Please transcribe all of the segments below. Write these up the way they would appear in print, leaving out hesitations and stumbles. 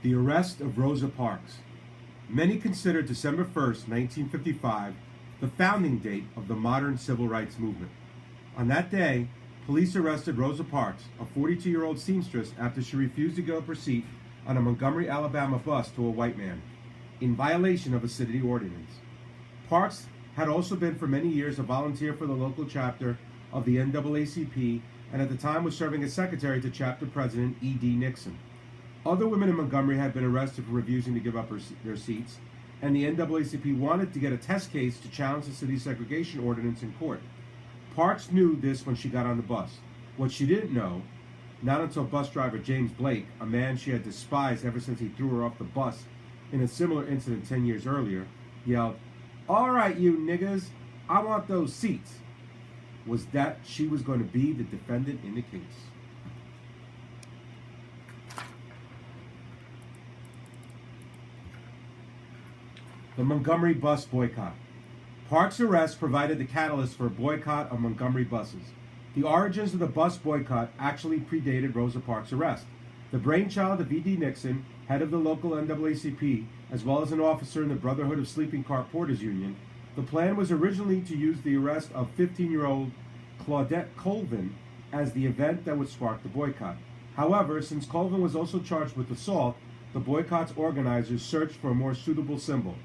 The arrest of Rosa Parks. Many consider December 1st, 1955, the founding date of the modern civil rights movement. On that day, police arrested Rosa Parks, a 42-year-old seamstress, after she refused to give up her seat on a Montgomery, Alabama bus to a white man, in violation of a city ordinance. Parks had also been for many years a volunteer for the local chapter of the NAACP, and at the time was serving as secretary to chapter president E.D. Nixon. Other women in Montgomery had been arrested for refusing to give up their seats, and the NAACP wanted to get a test case to challenge the city's segregation ordinance in court. Parks knew this when she got on the bus. What she didn't know, not until bus driver James Blake, a man she had despised ever since he threw her off the bus in a similar incident 10 years earlier, yelled, "All right, you niggas, I want those seats," was that she was going to be the defendant in the case. The Montgomery bus boycott. Parks' arrest provided the catalyst for a boycott of Montgomery buses. The origins of the bus boycott actually predated Rosa Parks' arrest. The brainchild of E.D. Nixon, head of the local NAACP, as well as an officer in the Brotherhood of Sleeping Car Porters Union, the plan was originally to use the arrest of 15-year-old Claudette Colvin as the event that would spark the boycott. However, since Colvin was also charged with assault, the boycott's organizers searched for a more suitable symbol.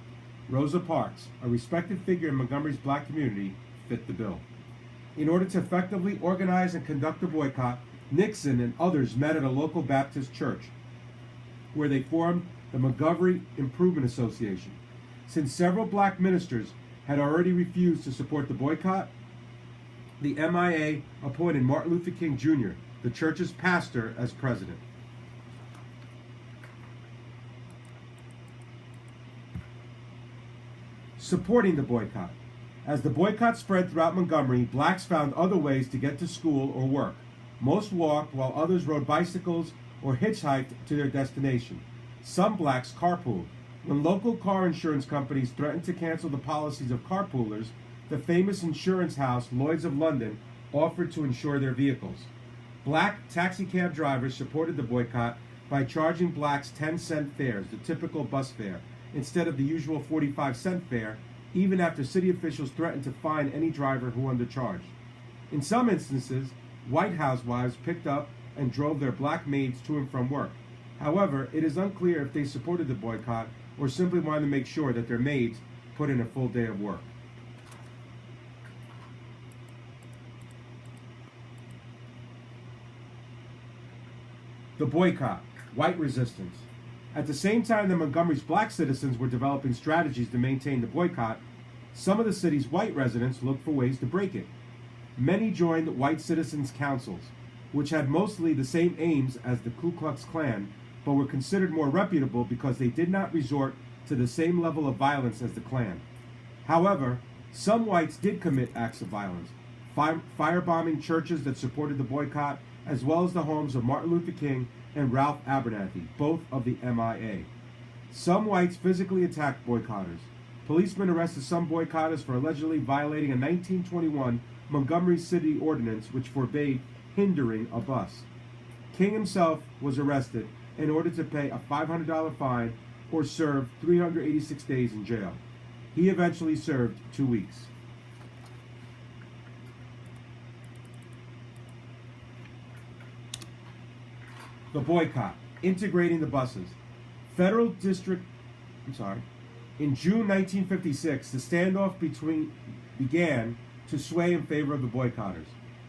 Rosa Parks, a respected figure in Montgomery's black community, fit the bill. In order to effectively organize and conduct the boycott, Nixon and others met at a local Baptist church, where they formed the Montgomery Improvement Association. Since several black ministers had already refused to support the boycott, the MIA appointed Martin Luther King Jr., the church's pastor, as president. Supporting the boycott. As the boycott spread throughout Montgomery, blacks found other ways to get to school or work. Most walked, while others rode bicycles or hitchhiked to their destination. Some blacks carpooled. When local car insurance companies threatened to cancel the policies of carpoolers, the famous insurance house Lloyd's of London offered to insure their vehicles. Black taxicab drivers supported the boycott by charging blacks 10-cent fares, the typical bus fare, instead of the usual 45-cent fare, even after city officials threatened to fine any driver who undercharged. In some instances, white housewives picked up and drove their black maids to and from work. However, it is unclear if they supported the boycott or simply wanted to make sure that their maids put in a full day of work. The boycott, white resistance. At the same time that Montgomery's black citizens were developing strategies to maintain the boycott, some of the city's white residents looked for ways to break it. Many joined white citizens' councils, which had mostly the same aims as the Ku Klux Klan, but were considered more reputable because they did not resort to the same level of violence as the Klan. However, some whites did commit acts of violence, firebombing churches that supported the boycott, as well as the homes of Martin Luther King and Ralph Abernathy, both of the MIA. Some whites physically attacked boycotters. Policemen arrested some boycotters for allegedly violating a 1921 Montgomery City ordinance which forbade hindering a bus. King himself was arrested in order to pay a $500 fine or serve 386 days in jail. He eventually served 2 weeks. The boycott, integrating the buses. In June 1956, the standoff began to sway in favor of the boycotters.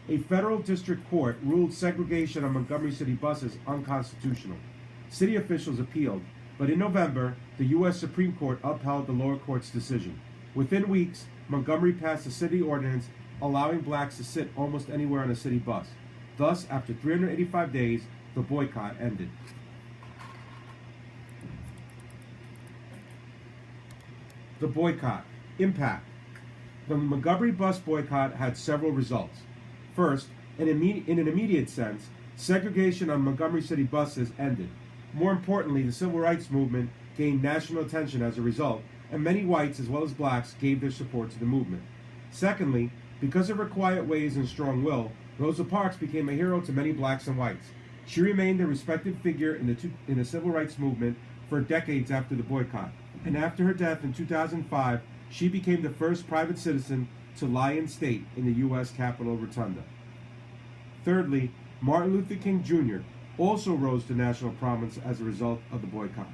A federal district court ruled segregation on Montgomery City buses unconstitutional. City officials appealed, but in November, the U.S. Supreme Court upheld the lower court's decision. Within weeks, Montgomery passed a city ordinance allowing blacks to sit almost anywhere on a city bus. Thus, after 385 days, the boycott ended. The boycott. Impact. The Montgomery bus boycott had several results. First, in an immediate sense, segregation on Montgomery City buses ended. More importantly, the civil rights movement gained national attention as a result, and many whites as well as blacks gave their support to the movement. Secondly, because of her quiet ways and strong will, Rosa Parks became a hero to many blacks and whites. She remained a respected figure in the civil rights movement for decades after the boycott, and after her death in 2005, she became the first private citizen to lie in state in the U.S. Capitol Rotunda. Thirdly, Martin Luther King Jr. also rose to national prominence as a result of the boycott.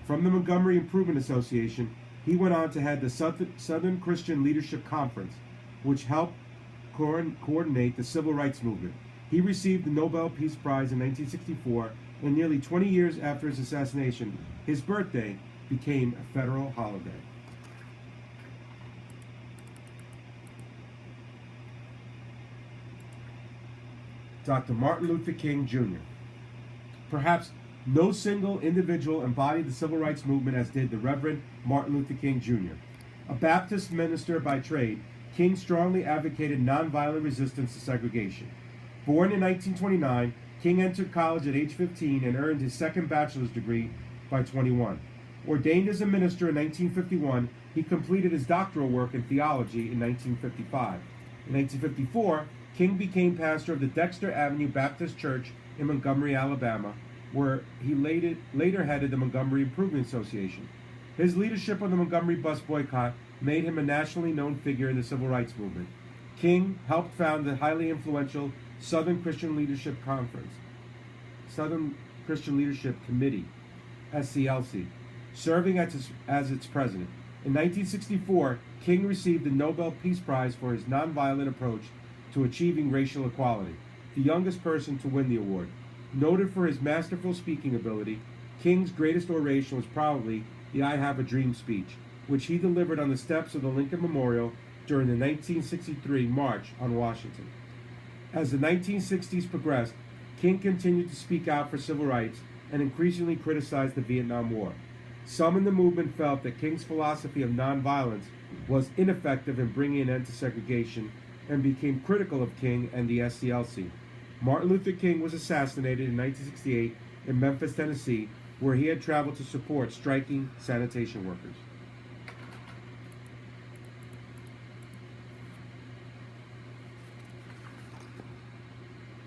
From the Montgomery Improvement Association, he went on to head the Southern Christian Leadership Conference, which helped coordinate the civil rights movement. He received the Nobel Peace Prize in 1964, and nearly 20 years after his assassination, his birthday became a federal holiday. Dr. Martin Luther King Jr. Perhaps no single individual embodied the civil rights movement as did the Reverend Martin Luther King Jr. A Baptist minister by trade, King strongly advocated nonviolent resistance to segregation. Born in 1929, King entered college at age 15 and earned his second bachelor's degree by 21. Ordained as a minister in 1951, he completed his doctoral work in theology in 1955. In 1954, King became pastor of the Dexter Avenue Baptist Church in Montgomery, Alabama, where he later headed the Montgomery Improvement Association. His leadership on the Montgomery bus boycott made him a nationally known figure in the civil rights movement. King helped found the highly influential Southern Christian Leadership Committee, SCLC, serving as its president. In 1964, King received the Nobel Peace Prize for his nonviolent approach to achieving racial equality, the youngest person to win the award. Noted for his masterful speaking ability, King's greatest oration was probably the I Have a Dream speech, which he delivered on the steps of the Lincoln Memorial during the 1963 March on Washington. As the 1960s progressed, King continued to speak out for civil rights and increasingly criticized the Vietnam War. Some in the movement felt that King's philosophy of nonviolence was ineffective in bringing an end to segregation and became critical of King and the SCLC. Martin Luther King was assassinated in 1968 in Memphis, Tennessee, where he had traveled to support striking sanitation workers.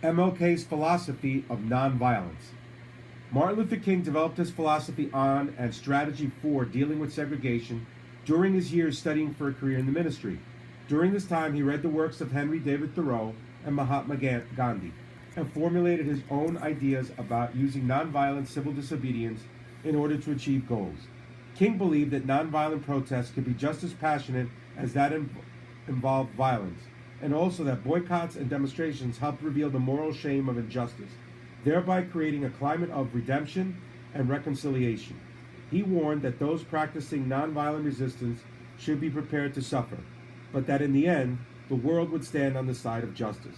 MLK's philosophy of nonviolence. Martin Luther King developed his philosophy on and strategy for dealing with segregation during his years studying for a career in the ministry. During this time, he read the works of Henry David Thoreau and Mahatma Gandhi, and formulated his own ideas about using nonviolent civil disobedience in order to achieve goals. King believed that nonviolent protests could be just as passionate as that involved violence, and also that boycotts and demonstrations helped reveal the moral shame of injustice, thereby creating a climate of redemption and reconciliation. He warned that those practicing nonviolent resistance should be prepared to suffer, but that in the end, the world would stand on the side of justice.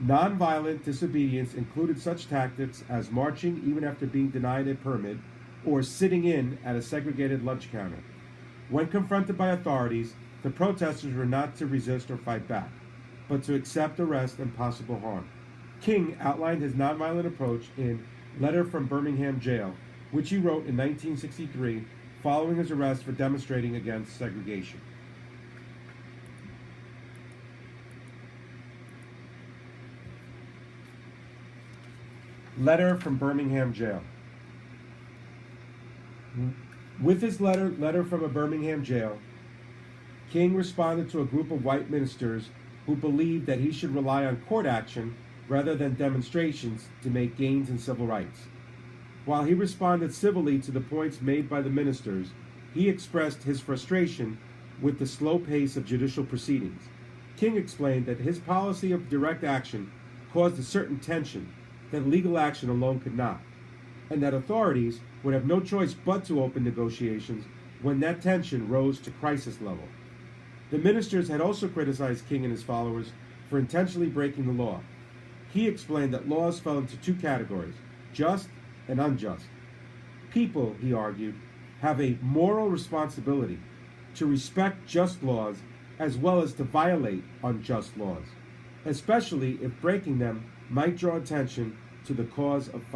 Nonviolent disobedience included such tactics as marching even after being denied a permit or sitting in at a segregated lunch counter. When confronted by authorities, the protesters were not to resist or fight back, but to accept arrest and possible harm. King outlined his nonviolent approach in Letter from Birmingham Jail, which he wrote in 1963 following his arrest for demonstrating against segregation. Letter from Birmingham Jail. With his letter from a Birmingham jail, King responded to a group of white ministers who believed that he should rely on court action rather than demonstrations to make gains in civil rights. While he responded civilly to the points made by the ministers, he expressed his frustration with the slow pace of judicial proceedings. King explained that his policy of direct action caused a certain tension that legal action alone could not, and that authorities would have no choice but to open negotiations when that tension rose to crisis level. The ministers had also criticized King and his followers for intentionally breaking the law. He explained that laws fell into two categories, just and unjust. People, he argued, have a moral responsibility to respect just laws as well as to violate unjust laws, especially if breaking them might draw attention to the cause of fighting.